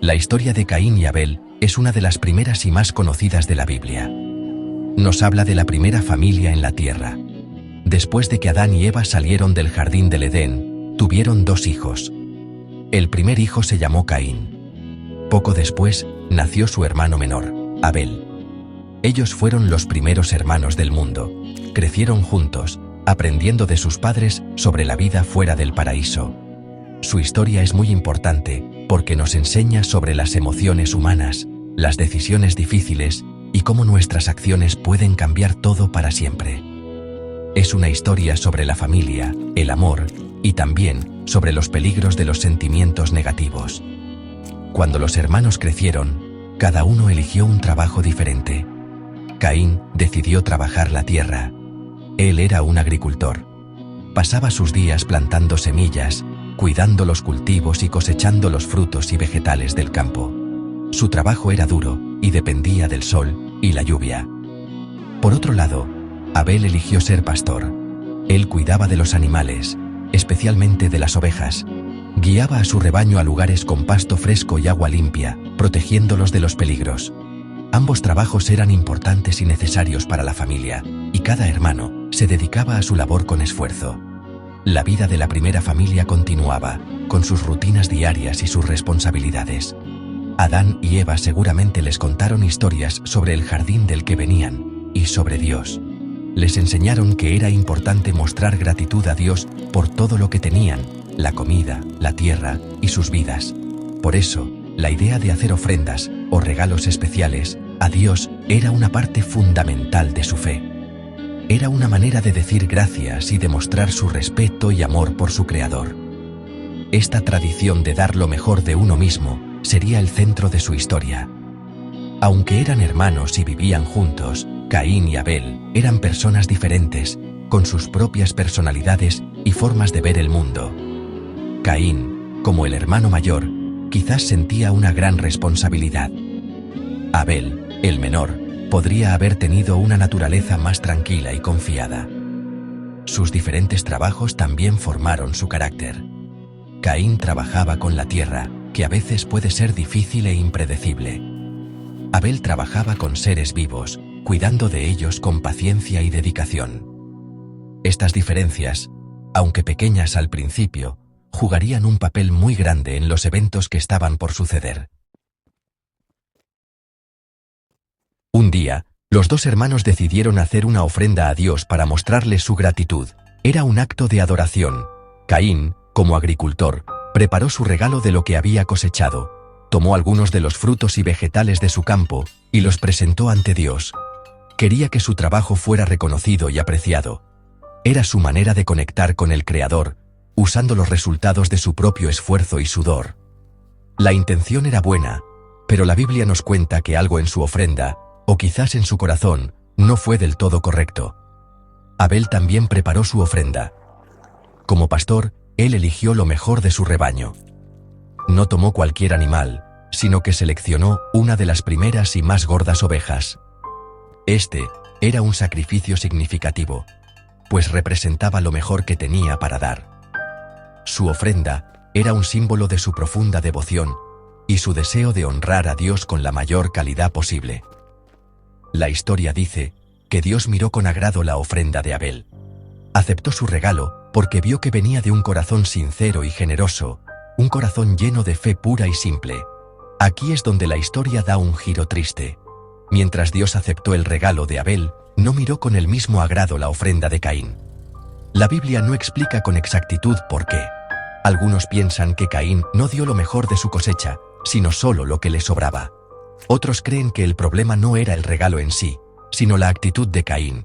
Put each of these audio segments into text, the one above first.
La historia de Caín y Abel es una de las primeras y más conocidas de la Biblia. Nos habla de la primera familia en la tierra. Después de que Adán y Eva salieron del jardín del Edén, tuvieron 2 hijos. El primer hijo se llamó Caín. Poco después, nació su hermano menor, Abel. Ellos fueron los primeros hermanos del mundo. Crecieron juntos, aprendiendo de sus padres sobre la vida fuera del paraíso. Su historia es muy importante porque nos enseña sobre las emociones humanas, las decisiones difíciles y cómo nuestras acciones pueden cambiar todo para siempre. Es una historia sobre la familia, el amor y también sobre los peligros de los sentimientos negativos. Cuando los hermanos crecieron, cada uno eligió un trabajo diferente. Caín decidió trabajar la tierra. Él era un agricultor. Pasaba sus días plantando semillas, cuidando los cultivos y cosechando los frutos y vegetales del campo. Su trabajo era duro y dependía del sol y la lluvia. Por otro lado, Abel eligió ser pastor. Él cuidaba de los animales, especialmente de las ovejas. Guiaba a su rebaño a lugares con pasto fresco y agua limpia, protegiéndolos de los peligros. Ambos trabajos eran importantes y necesarios para la familia, y cada hermano se dedicaba a su labor con esfuerzo. La vida de la primera familia continuaba, con sus rutinas diarias y sus responsabilidades. Adán y Eva seguramente les contaron historias sobre el jardín del que venían, y sobre Dios. Les enseñaron que era importante mostrar gratitud a Dios por todo lo que tenían, la comida, la tierra y sus vidas. Por eso, la idea de hacer ofrendas o regalos especiales a Dios era una parte fundamental de su fe. Era una manera de decir gracias y demostrar su respeto y amor por su Creador. Esta tradición de dar lo mejor de uno mismo sería el centro de su historia. Aunque eran hermanos y vivían juntos, Caín y Abel eran personas diferentes, con sus propias personalidades y formas de ver el mundo. Caín, como el hermano mayor, quizás sentía una gran responsabilidad. Abel, el menor, podría haber tenido una naturaleza más tranquila y confiada. Sus diferentes trabajos también formaron su carácter. Caín trabajaba con la tierra, que a veces puede ser difícil e impredecible. Abel trabajaba con seres vivos, cuidando de ellos con paciencia y dedicación. Estas diferencias, aunque pequeñas al principio, jugarían un papel muy grande en los eventos que estaban por suceder. Un día, los 2 hermanos decidieron hacer una ofrenda a Dios para mostrarle su gratitud. Era un acto de adoración. Caín, como agricultor, preparó su regalo de lo que había cosechado. Tomó algunos de los frutos y vegetales de su campo y los presentó ante Dios. Quería que su trabajo fuera reconocido y apreciado. Era su manera de conectar con el Creador, usando los resultados de su propio esfuerzo y sudor. La intención era buena, pero la Biblia nos cuenta que algo en su ofrenda, o quizás en su corazón, no fue del todo correcto. Abel también preparó su ofrenda. Como pastor, él eligió lo mejor de su rebaño. No tomó cualquier animal, sino que seleccionó una de las primeras y más gordas ovejas. Este era un sacrificio significativo, pues representaba lo mejor que tenía para dar. Su ofrenda era un símbolo de su profunda devoción y su deseo de honrar a Dios con la mayor calidad posible. La historia dice que Dios miró con agrado la ofrenda de Abel. Aceptó su regalo porque vio que venía de un corazón sincero y generoso, un corazón lleno de fe pura y simple. Aquí es donde la historia da un giro triste. Mientras Dios aceptó el regalo de Abel, no miró con el mismo agrado la ofrenda de Caín. La Biblia no explica con exactitud por qué. Algunos piensan que Caín no dio lo mejor de su cosecha, sino solo lo que le sobraba. Otros creen que el problema no era el regalo en sí, sino la actitud de Caín.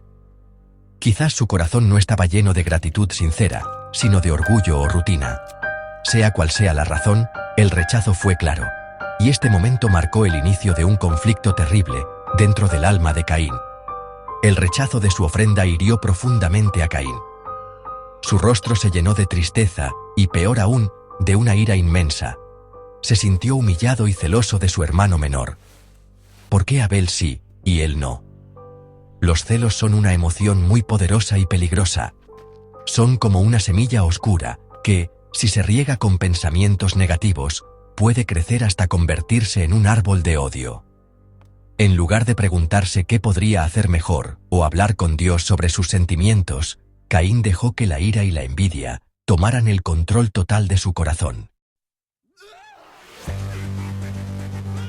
Quizás su corazón no estaba lleno de gratitud sincera, sino de orgullo o rutina. Sea cual sea la razón, el rechazo fue claro, y este momento marcó el inicio de un conflicto terrible dentro del alma de Caín. El rechazo de su ofrenda hirió profundamente a Caín. Su rostro se llenó de tristeza y, peor aún, de una ira inmensa. Se sintió humillado y celoso de su hermano menor. ¿Por qué Abel sí y él no? Los celos son una emoción muy poderosa y peligrosa. Son como una semilla oscura que, si se riega con pensamientos negativos, puede crecer hasta convertirse en un árbol de odio. En lugar de preguntarse qué podría hacer mejor o hablar con Dios sobre sus sentimientos, Caín dejó que la ira y la envidia tomaran el control total de su corazón.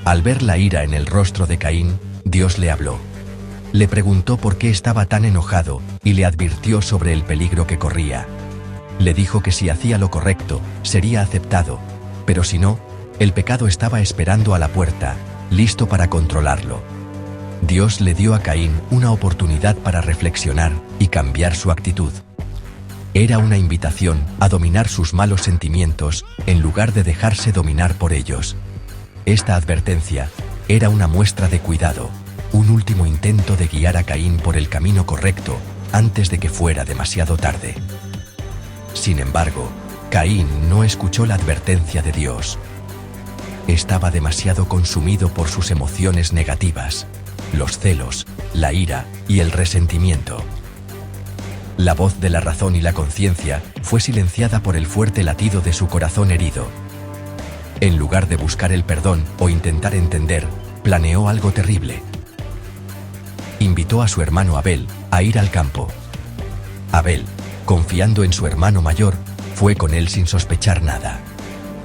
Al ver la ira en el rostro de Caín, Dios le habló. Le preguntó por qué estaba tan enojado y le advirtió sobre el peligro que corría. Le dijo que si hacía lo correcto, sería aceptado, pero si no, el pecado estaba esperando a la puerta, listo para controlarlo. Dios le dio a Caín una oportunidad para reflexionar y cambiar su actitud. Era una invitación a dominar sus malos sentimientos en lugar de dejarse dominar por ellos. Esta advertencia era una muestra de cuidado, un último intento de guiar a Caín por el camino correcto antes de que fuera demasiado tarde. Sin embargo, Caín no escuchó la advertencia de Dios. Estaba demasiado consumido por sus emociones negativas, los celos, la ira y el resentimiento. La voz de la razón y la conciencia fue silenciada por el fuerte latido de su corazón herido. En lugar de buscar el perdón o intentar entender, planeó algo terrible. Invitó a su hermano Abel a ir al campo. Abel, confiando en su hermano mayor, fue con él sin sospechar nada.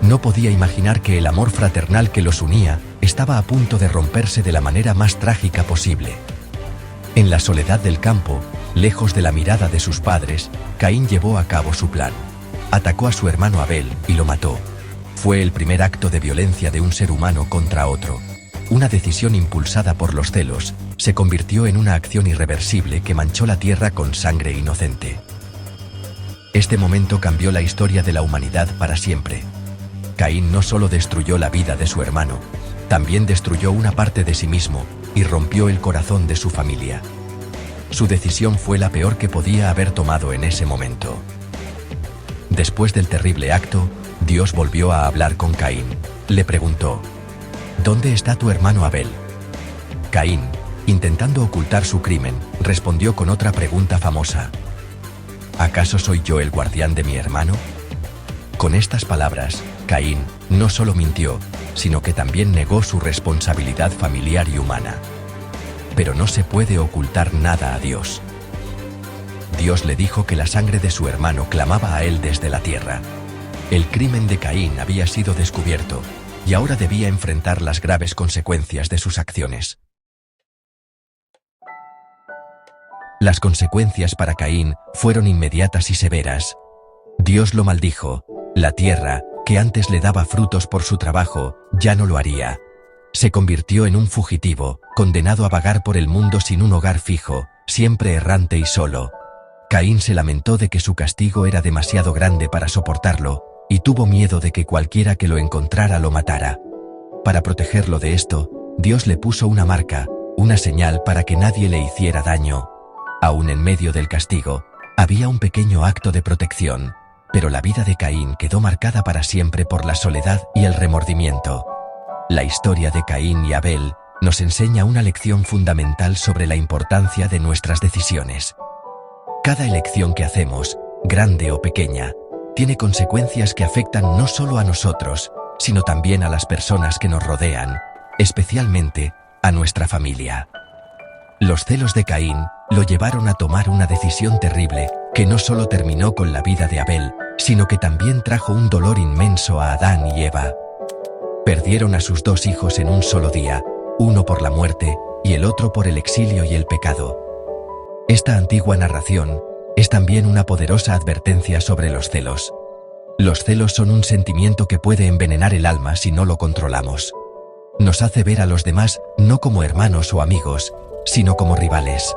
No podía imaginar que el amor fraternal que los unía estaba a punto de romperse de la manera más trágica posible. En la soledad del campo, lejos de la mirada de sus padres, Caín llevó a cabo su plan. Atacó a su hermano Abel y lo mató. Fue el primer acto de violencia de un ser humano contra otro. Una decisión impulsada por los celos se convirtió en una acción irreversible que manchó la tierra con sangre inocente. Este momento cambió la historia de la humanidad para siempre. Caín no solo destruyó la vida de su hermano, también destruyó una parte de sí mismo y rompió el corazón de su familia. Su decisión fue la peor que podía haber tomado en ese momento. Después del terrible acto, Dios volvió a hablar con Caín. Le preguntó: ¿Dónde está tu hermano Abel? Caín, intentando ocultar su crimen, respondió con otra pregunta famosa: ¿acaso soy yo el guardián de mi hermano? Con estas palabras, Caín no solo mintió, sino que también negó su responsabilidad familiar y humana. Pero no se puede ocultar nada a Dios. Dios le dijo que la sangre de su hermano clamaba a él desde la tierra. El crimen de Caín había sido descubierto, y ahora debía enfrentar las graves consecuencias de sus acciones. Las consecuencias para Caín fueron inmediatas y severas. Dios lo maldijo. La tierra, que antes le daba frutos por su trabajo, ya no lo haría. Se convirtió en un fugitivo, condenado a vagar por el mundo sin un hogar fijo, siempre errante y solo. Caín se lamentó de que su castigo era demasiado grande para soportarlo, y tuvo miedo de que cualquiera que lo encontrara lo matara. Para protegerlo de esto, Dios le puso una marca, una señal para que nadie le hiciera daño. Aún en medio del castigo, había un pequeño acto de protección, pero la vida de Caín quedó marcada para siempre por la soledad y el remordimiento. La historia de Caín y Abel nos enseña una lección fundamental sobre la importancia de nuestras decisiones. Cada elección que hacemos, grande o pequeña, tiene consecuencias que afectan no solo a nosotros, sino también a las personas que nos rodean, especialmente a nuestra familia. Los celos de Caín lo llevaron a tomar una decisión terrible que no solo terminó con la vida de Abel, sino que también trajo un dolor inmenso a Adán y Eva. Perdieron a sus dos hijos en un solo día, uno por la muerte y el otro por el exilio y el pecado. Esta antigua narración es también una poderosa advertencia sobre los celos. Los celos son un sentimiento que puede envenenar el alma si no lo controlamos. Nos hace ver a los demás no como hermanos o amigos, sino como rivales.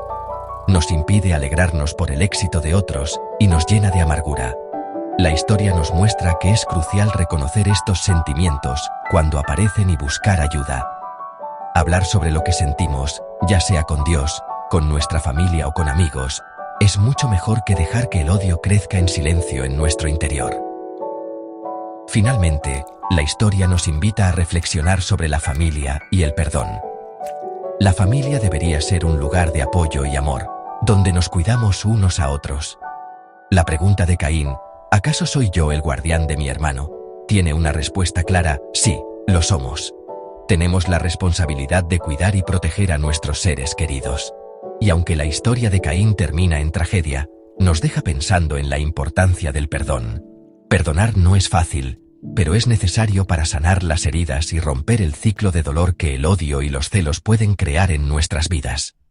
Nos impide alegrarnos por el éxito de otros y nos llena de amargura. La historia nos muestra que es crucial reconocer estos sentimientos cuando aparecen y buscar ayuda. Hablar sobre lo que sentimos, ya sea con Dios, con nuestra familia o con amigos, es mucho mejor que dejar que el odio crezca en silencio en nuestro interior. Finalmente, la historia nos invita a reflexionar sobre la familia y el perdón. La familia debería ser un lugar de apoyo y amor, donde nos cuidamos unos a otros. La pregunta de Caín, ¿acaso soy yo el guardián de mi hermano?, tiene una respuesta clara: sí, lo somos. Tenemos la responsabilidad de cuidar y proteger a nuestros seres queridos. Y aunque la historia de Caín termina en tragedia, nos deja pensando en la importancia del perdón. Perdonar no es fácil, pero es necesario para sanar las heridas y romper el ciclo de dolor que el odio y los celos pueden crear en nuestras vidas.